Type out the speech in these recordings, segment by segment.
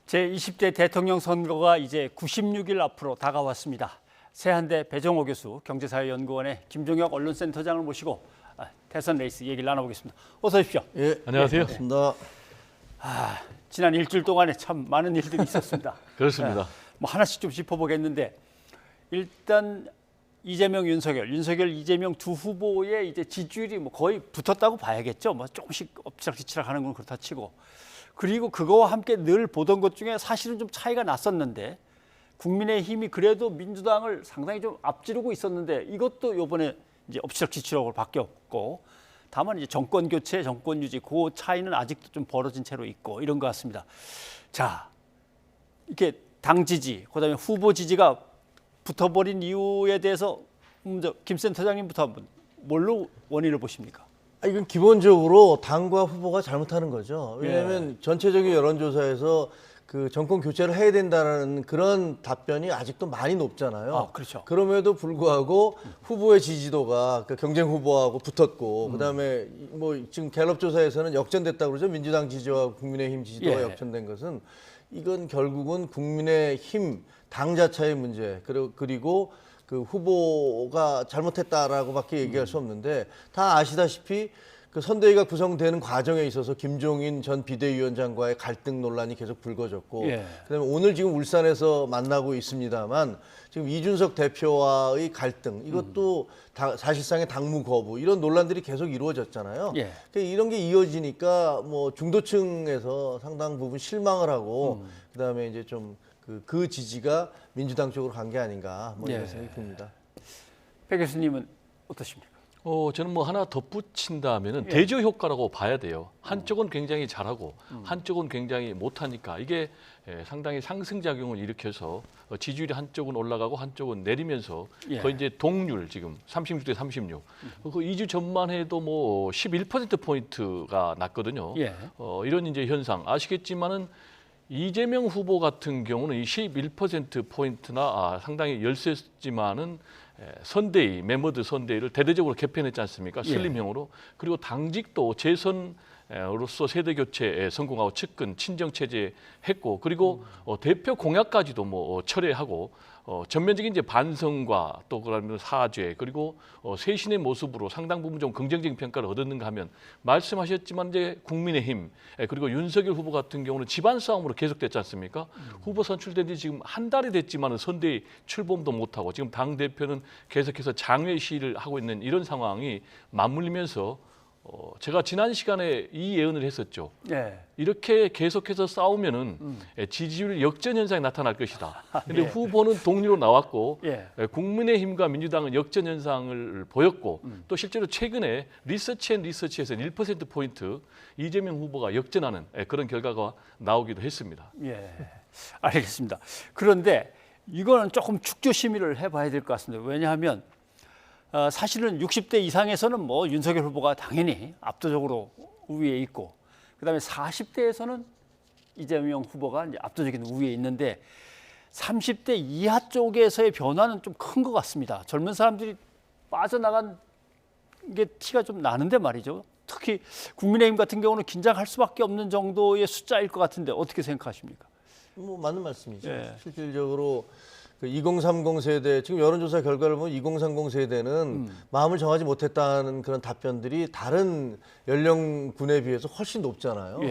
제20대 대통령 선거가 이제 96일 앞으로 다가왔습니다. 세한대 배정호 교수, 경제사회연구원의 김종혁 언론센터장을 모시고 대선 레이스 얘기를 나눠보겠습니다. 어서 오십시오. 예, 안녕하세요. 반갑습니다. 지난 일주일 동안에 참 많은 일들이 있었습니다. 그렇습니다. 뭐 하나씩 좀 짚어보겠는데 일단 이재명, 윤석열, 이재명 두 후보의 이제 지지율이 뭐 거의 붙었다고 봐야겠죠. 뭐 조금씩 엎치락뒤치락 하는 건 그렇다 치고. 그리고 그거와 함께 늘 보던 것 중에 사실은 좀 차이가 났었는데 국민의힘이 그래도 민주당을 상당히 좀 앞지르고 있었는데 이것도 이번에 이제 엎치락뒤치락으로 바뀌었고 다만 이제 정권 교체, 정권 유지 그 차이는 아직도 좀 벌어진 채로 있고 이런 것 같습니다. 자, 이렇게 당 지지, 그다음에 후보 지지가 붙어버린 이유에 대해서 먼저 김 센터장님부터 한번 뭘로 원인을 보십니까? 이건 기본적으로 당과 후보가 잘못하는 거죠. 왜냐하면 전체적인 여론조사에서 그 정권 교체를 해야 된다는 그런 답변이 아직도 많이 높잖아요. 그렇죠. 그럼에도 불구하고 후보의 지지도가 그 경쟁 후보하고 붙었고, 그다음에 뭐 지금 갤럽 조사에서는 역전됐다고 그러죠. 민주당 지지와 국민의힘 지지도가 역전된 것은 이건 결국은 국민의힘 당 자체의 문제 그리고 그 후보가 잘못했다라고밖에 얘기할 수 없는데 다 아시다시피 그 선대위가 구성되는 과정에 있어서 김종인 전 비대위원장과의 갈등 논란이 계속 불거졌고 그다음에 오늘 지금 울산에서 만나고 있습니다만 지금 이준석 대표와의 갈등 이것도 사실상의 당무 거부 이런 논란들이 계속 이루어졌잖아요. 그러니까 이런 게 이어지니까 뭐 중도층에서 상당 부분 실망을 하고 그다음에 이제 좀 그 지지가 민주당 쪽으로 간 게 아닌가 뭐 이런 생각이 듭니다. 백 교수님은 어떠십니까? 저는 뭐 하나 덧붙인다면은 대조 효과라고 봐야 돼요. 한쪽은 굉장히 잘하고 한쪽은 굉장히 못하니까 이게 상당히 상승작용을 일으켜서 지지율이 한쪽은 올라가고 한쪽은 내리면서 거의 이제 동률 지금 36대 36. 그 2주 전만 해도 뭐 11%포인트가 났거든요. 이런 이제 현상 아시겠지만은 이재명 후보 같은 경우는 이 11%포인트나 상당히 열세지만은 선대위, 메머드 선대위를 대대적으로 개편했지 않습니까? 슬림형으로. 그리고 당직도 재선으로서 세대 교체에 성공하고 측근 친정 체제 했고 그리고 대표 공약까지도 뭐 철회하고 전면적인 이제 반성과 또 그러면 사죄 그리고 쇄신의 모습으로 상당 부분 좀 긍정적인 평가를 얻었는가 하면 말씀하셨지만 이제 국민의힘 그리고 윤석열 후보 같은 경우는 집안 싸움으로 계속됐지 않습니까? 후보 선출된 지 지금 한 달이 됐지만 선대위 출범도 못하고 지금 당 대표는 계속해서 장외 시위를 하고 있는 이런 상황이 맞물리면서 제가 지난 시간에 이 예언을 했었죠. 이렇게 계속해서 싸우면은 지지율 역전 현상이 나타날 것이다. 그런데 후보는 동료로 나왔고 국민의힘과 민주당은 역전 현상을 보였고 또 실제로 최근에 리서치에서 1%포인트 이재명 후보가 역전하는 그런 결과가 나오기도 했습니다. 알겠습니다. 그런데 이거는 조금 축조 심의를 해봐야 될 것 같습니다. 왜냐하면 사실은 60대 이상에서는 뭐 윤석열 후보가 당연히 압도적으로 우위에 있고 그다음에 40대에서는 이재명 후보가 이제 압도적인 우위에 있는데 30대 이하 쪽에서의 변화는 좀 큰 것 같습니다. 젊은 사람들이 빠져나간 게 티가 좀 나는데 말이죠. 특히 국민의힘 같은 경우는 긴장할 수밖에 없는 정도의 숫자일 것 같은데 어떻게 생각하십니까? 뭐 맞는 말씀이죠. 실질적으로 그 2030 세대 지금 여론조사 결과를 보면 2030 세대는 마음을 정하지 못했다는 그런 답변들이 다른 연령군에 비해서 훨씬 높잖아요.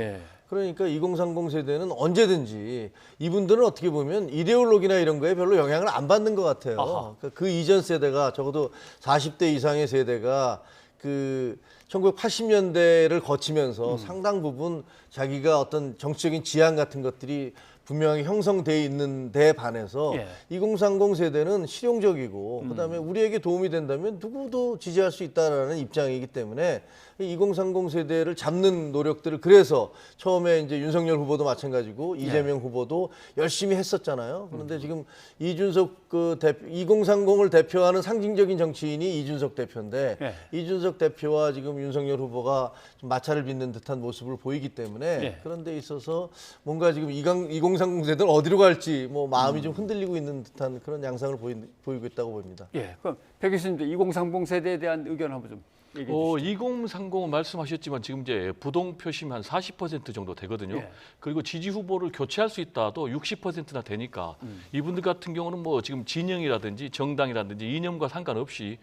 그러니까 2030 세대는 언제든지 이분들은 어떻게 보면 이데올로기나 이런 거에 별로 영향을 안 받는 것 같아요. 그러니까 그 이전 세대가 적어도 40대 이상의 세대가 그 1980년대를 거치면서 상당 부분 자기가 어떤 정치적인 지향 같은 것들이 분명하게 형성돼 있는 데 반해서 2030 세대는 실용적이고 그다음에 우리에게 도움이 된다면 누구도 지지할 수 있다라는 입장이기 때문에 2030 세대를 잡는 노력들을 그래서 처음에 이제 윤석열 후보도 마찬가지고 이재명 후보도 열심히 했었잖아요. 그런데 지금 이준석 그 2030을 대표하는 상징적인 정치인이 이준석 대표인데 이준석 대표와 지금 윤석열 후보가 좀 마찰을 빚는 듯한 모습을 보이기 때문에 그런 데 있어서 뭔가 지금 2030 세대는 어디로 갈지 뭐 마음이 좀 흔들리고 있는 듯한 그런 양상을 보이고 있다고 봅니다. 그럼 백 교수님도 2030 세대에 대한 의견 한번 좀 얘기해 주시죠. 2030은 말씀하셨지만 지금 이제 부동 표심이 한 40% 정도 되거든요. 예. 그리고 지지 후보를 교체할 수 있다도 60%나 되니까 이분들 같은 경우는 뭐 지금 진영이라든지 정당이라든지 이념과 상관없이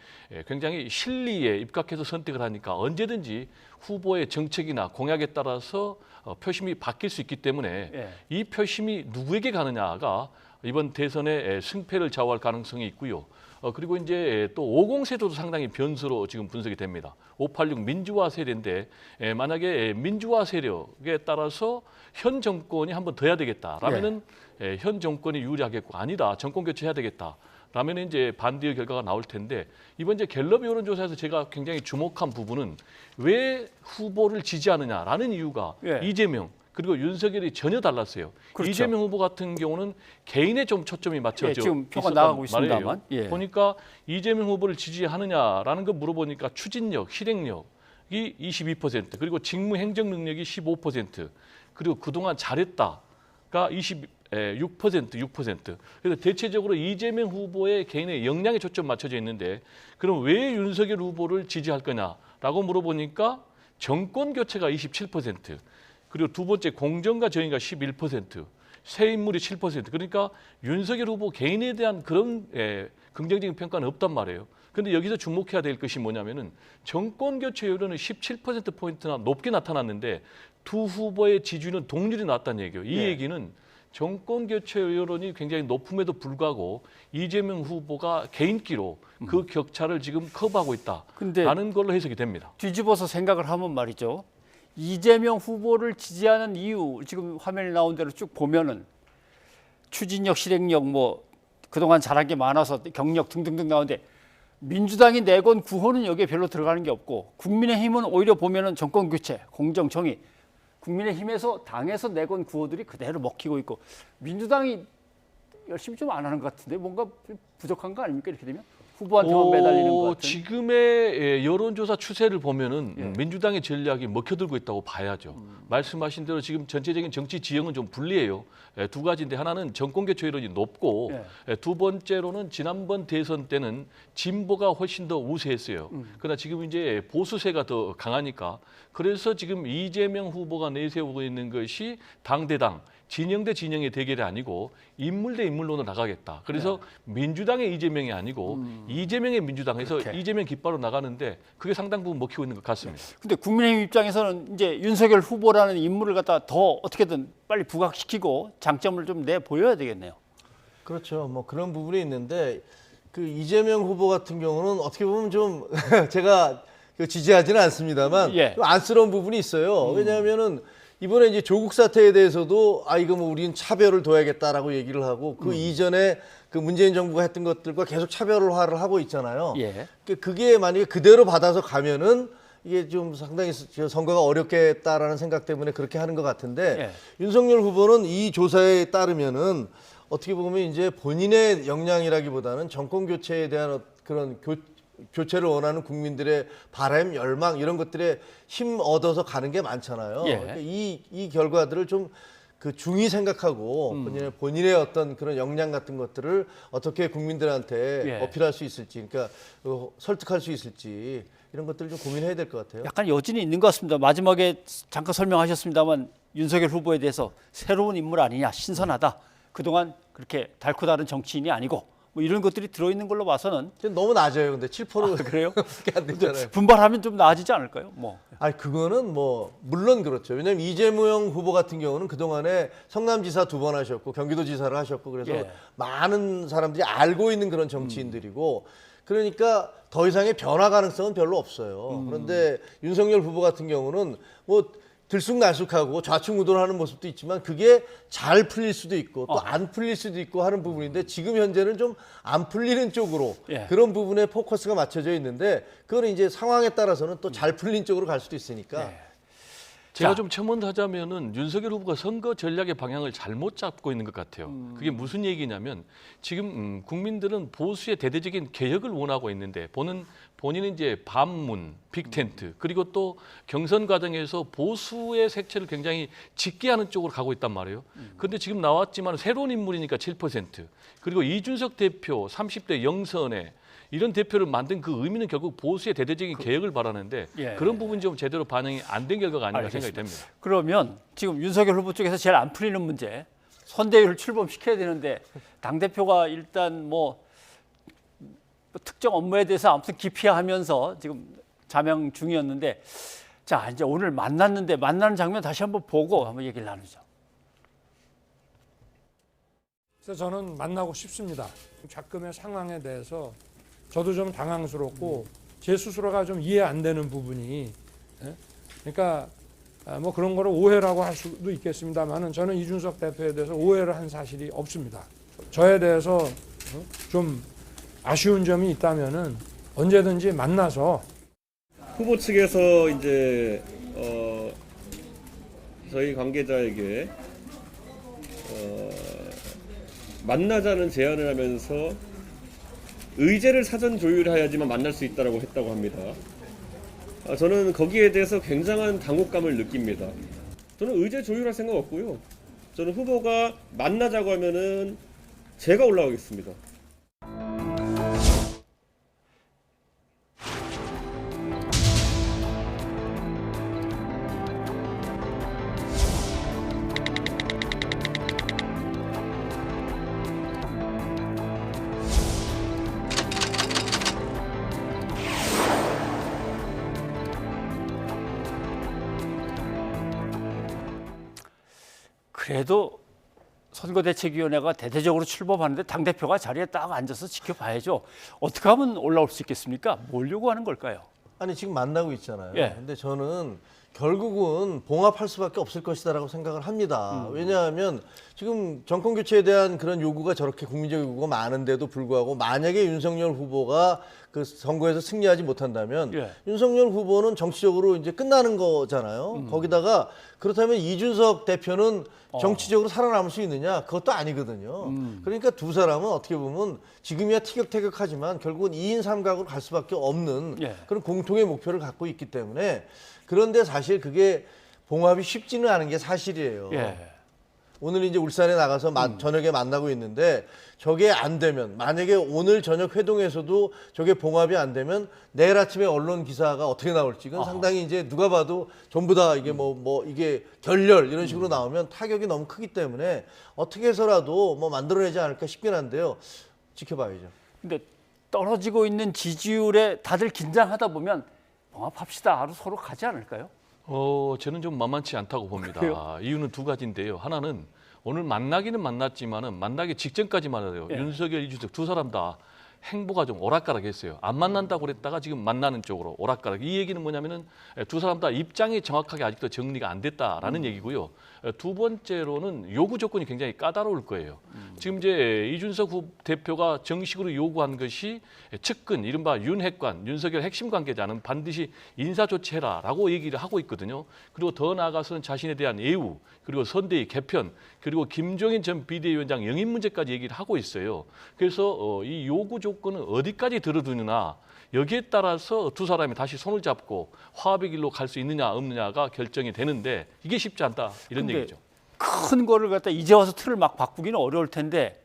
굉장히 실리에 입각해서 선택을 하니까 언제든지 후보의 정책이나 공약에 따라서 표심이 바뀔 수 있기 때문에 예. 이 표심이 누구에게 가느냐가 이번 대선의 승패를 좌우할 가능성이 있고요. 그리고 이제 또 50세대도 상당히 변수로 지금 분석이 됩니다. 586 민주화 세대인데 만약에 민주화 세력에 따라서 현 정권이 한번 더 해야 되겠다라면은 현 정권이 유리하겠고 아니다 정권 교체해야 되겠다. 라면 이제 반대의 결과가 나올 텐데 이번 이제 갤럽 여론조사에서 제가 굉장히 주목한 부분은 왜 후보를 지지하느냐라는 이유가 예. 이재명 그리고 윤석열이 전혀 달랐어요. 그렇죠. 이재명 후보 같은 경우는 개인에 좀 초점이 맞춰져 예, 지금 표가 있었단 나가고 말이에요. 있습니다만. 예. 보니까 이재명 후보를 지지하느냐라는 거 물어보니까 추진력, 실행력이 22% 그리고 직무 행정 능력이 15% 그리고 그동안 잘했다가 6%. 그래서 대체적으로 이재명 후보의 개인의 역량에 초점 맞춰져 있는데 그럼 왜 윤석열 후보를 지지할 거냐라고 물어보니까 정권 교체가 27%. 그리고 두 번째 공정과 정의가 11%, 새 인물이 7%. 그러니까 윤석열 후보 개인에 대한 그런 긍정적인 평가는 없단 말이에요. 그런데 여기서 주목해야 될 것이 뭐냐면은 정권 교체 여론은 17% 포인트나 높게 나타났는데 두 후보의 지지율은 동률이 나왔다는 얘기예요. 이 예. 얘기는 정권 교체 여론이 굉장히 높음에도 불구하고 이재명 후보가 개인기로 그 격차를 지금 커버하고 근데 있다라는 걸로 해석이 됩니다. 뒤집어서 생각을 하면 말이죠. 이재명 후보를 지지하는 이유 지금 화면에 나온 대로 쭉 보면은 추진력, 실행력 뭐 그동안 잘한 게 많아서 경력 등등등 나오는데 민주당이 내건 구호는 여기에 별로 들어가는 게 없고 국민의힘은 오히려 보면은 정권 교체, 공정, 정의 국민의힘에서 당에서 내건 구호들이 그대로 먹히고 있고 민주당이 열심히 좀 안 하는 것 같은데 뭔가 부족한 거 아닙니까 이렇게 되면 후보한테만 매달리는 것 같은. 지금의 여론조사 추세를 보면은 예. 민주당의 전략이 먹혀들고 있다고 봐야죠. 말씀하신 대로 지금 전체적인 정치 지형은 좀 불리해요. 두 가지인데 하나는 정권 교체 여론이 높고 두 번째로는 지난번 대선 때는 진보가 훨씬 더 우세했어요. 그러나 지금 이제 보수세가 더 강하니까 그래서 지금 이재명 후보가 내세우고 있는 것이 당대당 진영 대 진영의 대결이 아니고 인물 대 인물로는 나가겠다. 그래서 민주당의 이재명이 아니고 이재명의 민주당에서 그렇게. 이재명 깃발로 나가는데 그게 상당 부분 먹히고 있는 것 같습니다. 근데 국민의힘 입장에서는 이제 윤석열 후보라는 인물을 갖다 더 어떻게든 빨리 부각시키고 장점을 좀 내 보여야 되겠네요. 그렇죠. 뭐 그런 부분이 있는데 그 이재명 후보 같은 경우는 어떻게 보면 좀 제가 지지하지는 않습니다만 예. 좀 안쓰러운 부분이 있어요. 왜냐하면은 이번에 이제 조국 사태에 대해서도 이거 뭐 우리는 차별을 둬야겠다라고 얘기를 하고 그 이전에 그 문재인 정부가 했던 것들과 계속 차별화를 하고 있잖아요. 예. 그게 만약에 그대로 받아서 가면은 이게 좀 상당히 선거가 어렵겠다라는 생각 때문에 그렇게 하는 것 같은데 윤석열 후보는 이 조사에 따르면은 어떻게 보면 이제 본인의 역량이라기보다는 정권 교체에 대한 그런 교체를 원하는 국민들의 바람, 열망 이런 것들에 힘 얻어서 가는 게 많잖아요. 예. 그러니까 이 결과들을 좀 그 중히 생각하고 본인의 어떤 그런 역량 같은 것들을 어떻게 국민들한테 어필할 수 있을지, 그러니까 설득할 수 있을지 이런 것들을 좀 고민해야 될 것 같아요. 약간 여진이 있는 것 같습니다. 마지막에 잠깐 설명하셨습니다만 윤석열 후보에 대해서 새로운 인물 아니냐, 신선하다. 그동안 그렇게 달고 다른 정치인이 아니고 뭐 이런 것들이 들어있는 걸로 봐서는 너무 낮아요. 근데 7% 그래요? 밖에 안 되잖아요. 분발하면 좀 나아지지 않을까요? 뭐. 아니 그거는 뭐 물론 그렇죠. 왜냐하면 이재명 후보 같은 경우는 그동안에 성남지사 2번 하셨고 경기도지사를 하셨고 그래서 많은 사람들이 알고 있는 그런 정치인들이고 그러니까 더 이상의 변화 가능성은 별로 없어요. 그런데 윤석열 후보 같은 경우는 뭐 들쑥날쑥하고 좌충우돌하는 모습도 있지만 그게 잘 풀릴 수도 있고 또 안 풀릴 수도 있고 하는 부분인데 지금 현재는 좀 안 풀리는 쪽으로 그런 부분에 포커스가 맞춰져 있는데 그거는 이제 상황에 따라서는 또 잘 풀린 쪽으로 갈 수도 있으니까 제가 좀 첨언하자면은 윤석열 후보가 선거 전략의 방향을 잘못 잡고 있는 것 같아요. 그게 무슨 얘기냐면 지금 국민들은 보수의 대대적인 개혁을 원하고 있는데 본인은 이제 반문, 빅텐트 그리고 또 경선 과정에서 보수의 색채를 굉장히 짙게 하는 쪽으로 가고 있단 말이에요. 그런데 지금 나왔지만 새로운 인물이니까 7% 그리고 이준석 대표 30대 영선에 이런 대표를 만든 그 의미는 결국 보수의 대대적인 개혁을 바라는데 예. 그런 부분이 좀 제대로 반영이 안 된 결과가 아닌가 알겠습니다. 생각이 됩니다. 그러면 지금 윤석열 후보 쪽에서 제일 안 풀리는 문제, 선대위를 출범시켜야 되는데 당대표가 일단 뭐 특정 업무에 대해서 아무튼 기피하면서 지금 자명 중이었는데, 자 이제 오늘 만났는데 만나는 장면 다시 한번 보고 한번 얘기를 나누죠. 그래서 저는 만나고 싶습니다. 작금의 상황에 대해서 저도 좀 당황스럽고 제 스스로가 좀 이해 안 되는 부분이, 그러니까 뭐 그런 거를 오해라고 할 수도 있겠습니다만은 저는 이준석 대표에 대해서 오해를 한 사실이 없습니다. 저에 대해서 좀 아쉬운 점이 있다면은 언제든지 만나서 후보 측에서 이제 저희 관계자에게 만나자는 제안을 하면서 의제를 사전 조율해야지만 만날 수 있다고 했다고 합니다. 저는 거기에 대해서 굉장한 당혹감을 느낍니다. 저는 의제 조율할 생각 없고요. 저는 후보가 만나자고 하면은 제가 올라가겠습니다. 그래도 선거대책위원회가 대대적으로 출범하는데 당대표가 자리에 딱 앉아서 지켜봐야죠. 어떻게 하면 올라올 수 있겠습니까? 뭘 요구하는 걸까요? 아니 지금 만나고 있잖아요. 예. 근데 저는 결국은 봉합할 수밖에 없을 것이다라고 생각을 합니다. 왜냐하면 지금 정권 교체에 대한 그런 요구가 저렇게 국민적 요구가 많은데도 불구하고 만약에 윤석열 후보가 그 선거에서 승리하지 못한다면 예. 윤석열 후보는 정치적으로 이제 끝나는 거잖아요. 거기다가 그렇다면 이준석 대표는 정치적으로 살아남을 수 있느냐? 그것도 아니거든요. 그러니까 두 사람은 어떻게 보면 지금이야 티격태격하지만 결국은 2인 3각으로 갈 수밖에 없는 예. 그런 공통의 목표를 갖고 있기 때문에 그런데 사실 그게 봉합이 쉽지는 않은 게 사실이에요. 예. 오늘 이제 울산에 나가서 저녁에 만나고 있는데 저게 안 되면 만약에 오늘 저녁 회동에서도 저게 봉합이 안 되면 내일 아침에 언론 기사가 어떻게 나올지 이건 상당히 이제 누가 봐도 전부 다 이게 뭐 이게 결렬 이런 식으로 나오면 타격이 너무 크기 때문에 어떻게 해서라도 뭐 만들어내지 않을까 싶긴 한데요. 지켜봐야죠. 근데 떨어지고 있는 지지율에 다들 긴장하다 보면 봉합합시다 하루 서로 가지 않을까요? 저는 좀 만만치 않다고 봅니다. 그래요? 이유는 두 가지인데요. 하나는 오늘 만나기는 만났지만은 만나기 직전까지만 해도 예. 윤석열, 이준석 두 사람 다 행보가 좀 오락가락했어요. 안 만난다고 그랬다가 지금 만나는 쪽으로 오락가락. 이 얘기는 뭐냐면은 두 사람 다 입장이 정확하게 아직도 정리가 안 됐다라는 얘기고요. 두 번째로는 요구 조건이 굉장히 까다로울 거예요. 지금 이제 이준석 대표가 정식으로 요구한 것이 측근, 이른바 윤핵관, 윤석열 핵심 관계자는 반드시 인사 조치해라라고 얘기를 하고 있거든요. 그리고 더 나아가서는 자신에 대한 예우, 그리고 선대위 개편, 그리고 김종인 전 비대위원장 영입 문제까지 얘기를 하고 있어요. 그래서 이 요구 조건은 어디까지 들어두느냐, 여기에 따라서 두 사람이 다시 손을 잡고 화합의 길로 갈 수 있느냐 없느냐가 결정이 되는데 이게 쉽지 않다 이런 근데 얘기죠. 큰 거를 갖다 이제 와서 틀을 막 바꾸기는 어려울 텐데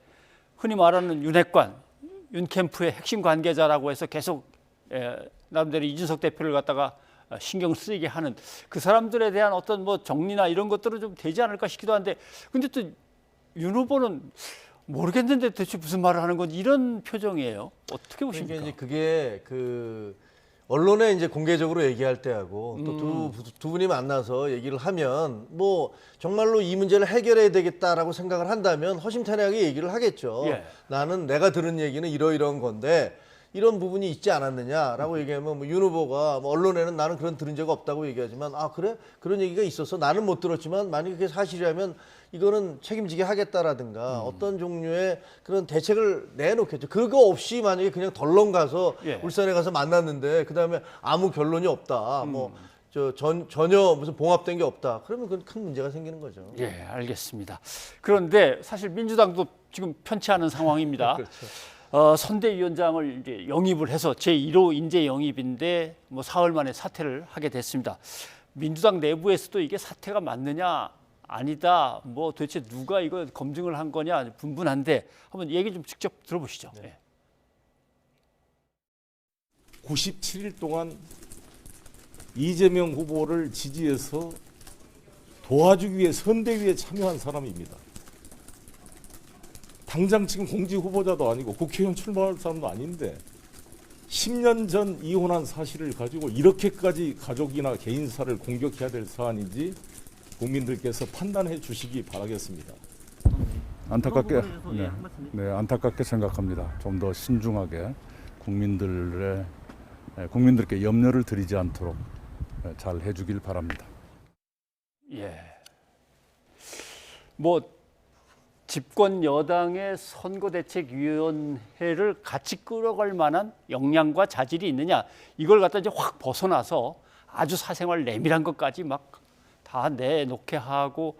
흔히 말하는 윤핵관, 윤캠프의 핵심 관계자라고 해서 계속 나름대로 이준석 대표를 갖다가 신경 쓰이게 하는 그 사람들에 대한 어떤 뭐 정리나 이런 것들은 좀 되지 않을까 싶기도 한데, 근데 또 윤 후보는 모르겠는데 대체 무슨 말을 하는 건지 이런 표정이에요. 어떻게 보십니까? 그러니까 이제 그게 그 언론에 이제 공개적으로 얘기할 때하고 또 두 분이 만나서 얘기를 하면 뭐 정말로 이 문제를 해결해야 되겠다라고 생각을 한다면 허심탄회하게 얘기를 하겠죠. 예. 나는 내가 들은 얘기는 이러이러한 건데 이런 부분이 있지 않았느냐라고 얘기하면 뭐 윤 후보가 뭐 언론에는 나는 그런 들은 적 없다고 얘기하지만 아 그래? 그런 얘기가 있었어. 나는 못 들었지만 만약에 그게 사실이라면 이거는 책임지게 하겠다라든가 어떤 종류의 그런 대책을 내놓겠죠. 그거 없이 만약에 그냥 덜렁 가서 예. 울산에 가서 만났는데 그다음에 아무 결론이 없다. 뭐 전혀 무슨 봉합된 게 없다. 그러면 그건 큰 문제가 생기는 거죠. 예, 알겠습니다. 그런데 사실 민주당도 지금 편치 않은 상황입니다. 그렇죠. 선대위원장을 이제 영입을 해서 제1호 인재 영입인데 뭐 사흘 만에 사퇴를 하게 됐습니다. 민주당 내부에서도 이게 사퇴가 맞느냐 아니다 뭐 도대체 누가 이거 검증을 한 거냐 분분한데 한번 얘기 좀 직접 들어보시죠. 네. 97일 동안 이재명 후보를 지지해서 도와주기 위해 선대위에 참여한 사람입니다. 당장 지금 공직 후보자도 아니고 국회의원 출마할 사람도 아닌데 10년 전 이혼한 사실을 가지고 이렇게까지 가족이나 개인사를 공격해야 될 사안인지 국민들께서 판단해 주시기 바라겠습니다. 안타깝게 안타깝게 생각합니다. 좀 더 신중하게 국민들께 염려를 드리지 않도록 잘 해주길 바랍니다. 예. 뭐 집권 여당의 선거대책위원회를 같이 끌어갈 만한 역량과 자질이 있느냐 이걸 갖다 이제 확 벗어나서 아주 사생활 내밀한 것까지 막 다 내놓게 하고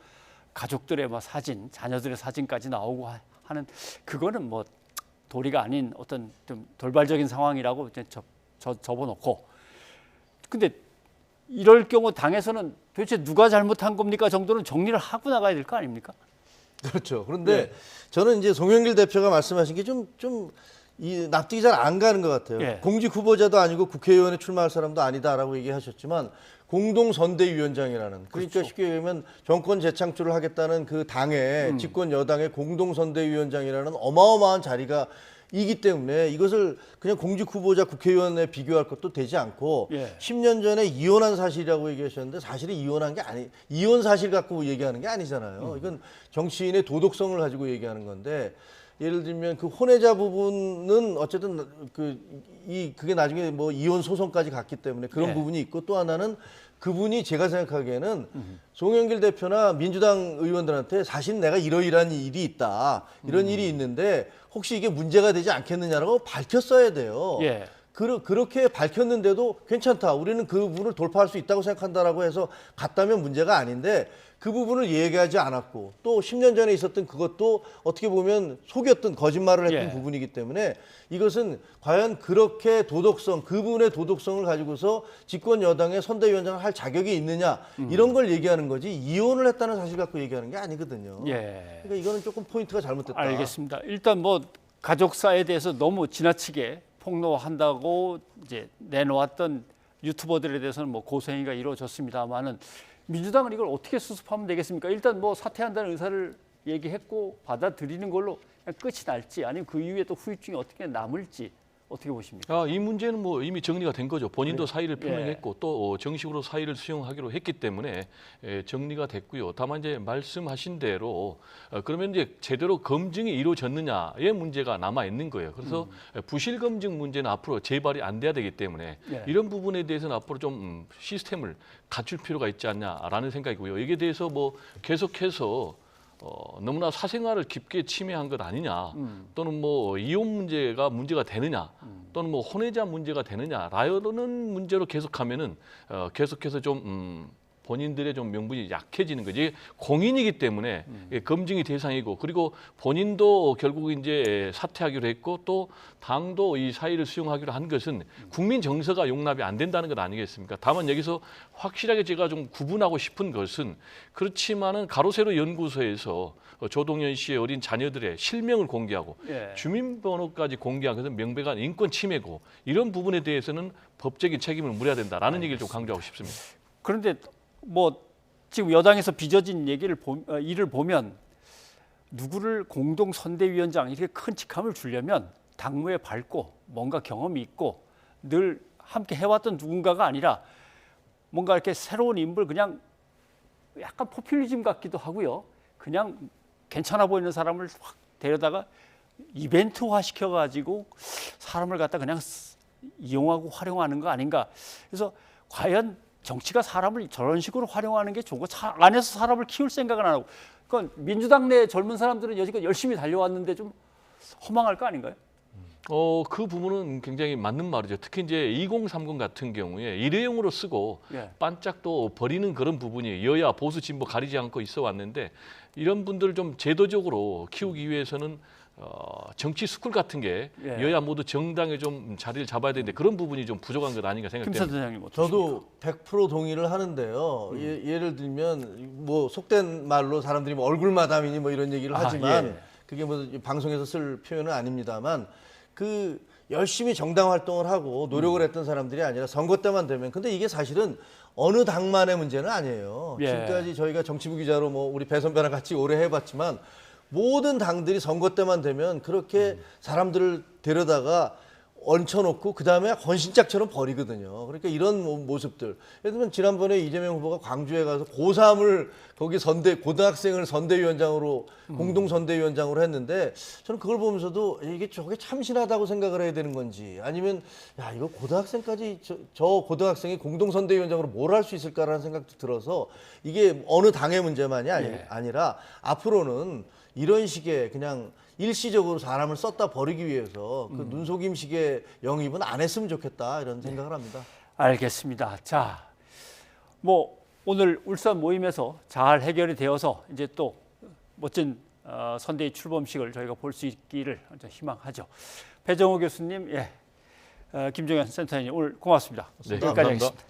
가족들의 막 사진, 자녀들의 사진까지 나오고 하는 그거는 뭐 도리가 아닌 어떤 좀 돌발적인 상황이라고 이제 접어놓고 근데 이럴 경우 당에서는 도대체 누가 잘못한 겁니까 정도는 정리를 하고 나가야 될 거 아닙니까? 그렇죠. 그런데 저는 이제 송영길 대표가 말씀하신 게 좀 납득이 잘 안 가는 것 같아요. 예. 공직 후보자도 아니고 국회의원에 출마할 사람도 아니다라고 얘기하셨지만 공동선대위원장이라는 그러니까 쉽게 얘기하면 정권 재창출을 하겠다는 그 당의 집권 여당의 공동선대위원장이라는 어마어마한 자리가 이기 때문에 이것을 그냥 공직 후보자 국회의원에 비교할 것도 되지 않고 10년 전에 이혼한 사실이라고 얘기하셨는데 사실은 이혼한 게 이혼 사실 갖고 얘기하는 게 아니잖아요. 이건 정치인의 도덕성을 가지고 얘기하는 건데 예를 들면 그 혼외자 부분은 어쨌든 그게 나중에 뭐 이혼 소송까지 갔기 때문에 그런 부분이 있고 또 하나는 그분이 제가 생각하기에는 송영길 대표나 민주당 의원들한테 사실 내가 이러이러한 일이 있다. 이런 일이 있는데 혹시 이게 문제가 되지 않겠느냐라고 밝혔어야 돼요. 그렇게 밝혔는데도 괜찮다. 우리는 그 부분을 돌파할 수 있다고 생각한다라고 해서 갔다면 문제가 아닌데 그 부분을 얘기하지 않았고 또 10년 전에 있었던 그것도 어떻게 보면 속였던 거짓말을 했던 부분이기 때문에 이것은 과연 그렇게 도덕성, 그분의 도덕성을 가지고서 집권 여당의 선대위원장을 할 자격이 있느냐 이런 걸 얘기하는 거지 이혼을 했다는 사실 갖고 얘기하는 게 아니거든요. 그러니까 이거는 조금 포인트가 잘못됐다. 알겠습니다. 일단 뭐 가족사에 대해서 너무 지나치게 폭로한다고 이제 내놓았던 유튜버들에 대해서는 뭐 고소행위가 이루어졌습니다만은 민주당은 이걸 어떻게 수습하면 되겠습니까? 일단 뭐 사퇴한다는 의사를 얘기했고 받아들이는 걸로 그냥 끝이 날지 아니면 그 이후에 또 후유증이 어떻게 남을지 어떻게 보십니까? 이 문제는 뭐 이미 정리가 된 거죠. 본인도 사의를 표명했고 또 정식으로 사의를 수용하기로 했기 때문에 정리가 됐고요. 다만 이제 말씀하신 대로 그러면 이제 제대로 검증이 이루어졌느냐의 문제가 남아 있는 거예요. 그래서 부실 검증 문제는 앞으로 재발이 안 돼야 되기 때문에 이런 부분에 대해서는 앞으로 좀 시스템을 갖출 필요가 있지 않냐라는 생각이고요. 여기에 대해서 뭐 계속해서 너무나 사생활을 깊게 침해한 것 아니냐 또는 뭐 이혼 문제가 되느냐 또는 뭐 혼외자 문제가 되느냐라는 문제로 계속하면은 계속해서 좀 본인들의 좀 명분이 약해지는 거지. 공인이기 때문에 검증이 대상이고 그리고 본인도 결국 이제 사퇴하기로 했고 또 당도 이 사의를 수용하기로 한 것은 국민 정서가 용납이 안 된다는 것 아니겠습니까? 다만 여기서 확실하게 제가 좀 구분하고 싶은 것은 그렇지만은 가로세로 연구소에서 조동현 씨의 어린 자녀들의 실명을 공개하고 주민번호까지 공개한 것은 명백한 인권 침해고 이런 부분에 대해서는 법적인 책임을 물어야 된다라는 얘기를 좀 강조하고 싶습니다. 그런데 뭐 지금 여당에서 빚어진 일을 보면 누구를 공동 선대위원장 이렇게 큰 직함을 주려면 당무에 밝고 뭔가 경험이 있고 늘 함께 해왔던 누군가가 아니라 뭔가 이렇게 새로운 인물 그냥 약간 포퓰리즘 같기도 하고요. 그냥 괜찮아 보이는 사람을 확 데려다가 이벤트화 시켜가지고 사람을 갖다 그냥 이용하고 활용하는 거 아닌가. 그래서 과연 정치가 사람을 저런 식으로 활용하는 게 좋고 안에서 사람을 키울 생각은 안 하고 그러니까 민주당 내 젊은 사람들은 여지껏 열심히 달려왔는데 좀 허망할 거 아닌가요? 그 부분은 굉장히 맞는 말이죠. 특히 이제 2030 같은 경우에 일회용으로 쓰고 반짝 또 버리는 그런 부분이 여야 보수 진보 가리지 않고 있어 왔는데 이런 분들을 좀 제도적으로 키우기 위해서는 정치 스쿨 같은 게 예. 여야 모두 정당에 좀 자리를 잡아야 되는데 그런 부분이 좀 부족한 것 아닌가 김 생각됩니다. 선생님 어떠십니까? 저도 100% 동의를 하는데요. 예를 들면 뭐 속된 말로 사람들이 뭐 얼굴 마담이니 뭐 이런 얘기를 하지만 예. 그게 뭐 방송에서 쓸 표현은 아닙니다만 그 열심히 정당 활동을 하고 노력을 했던 사람들이 아니라 선거 때만 되면 근데 이게 사실은 어느 당만의 문제는 아니에요. 예. 지금까지 저희가 정치부 기자로 뭐 우리 배 선배랑 같이 오래 해봤지만 모든 당들이 선거 때만 되면 그렇게 사람들을 데려다가 얹혀놓고 그 다음에 헌신짝처럼 버리거든요. 그러니까 이런 모습들. 예를 들면 지난번에 이재명 후보가 광주에 가서 고3을 거기 고등학생을 선대위원장으로 공동 선대위원장으로 했는데 저는 그걸 보면서도 이게 저게 참신하다고 생각을 해야 되는 건지 아니면 야 이거 고등학생까지 저 고등학생이 공동 선대위원장으로 뭘 할 수 있을까라는 생각도 들어서 이게 어느 당의 문제만이 아니라 앞으로는 이런 식의 그냥 일시적으로 사람을 썼다 버리기 위해서 그 눈속임식의 영입은 안 했으면 좋겠다 이런 생각을 합니다. 알겠습니다. 자, 뭐 오늘 울산 모임에서 잘 해결이 되어서 이제 또 멋진 선대위 출범식을 저희가 볼 수 있기를 희망하죠. 배정호 교수님, 김종현 센터장님 오늘 고맙습니다. 네, 여기까지 감사합니다. 하겠습니다.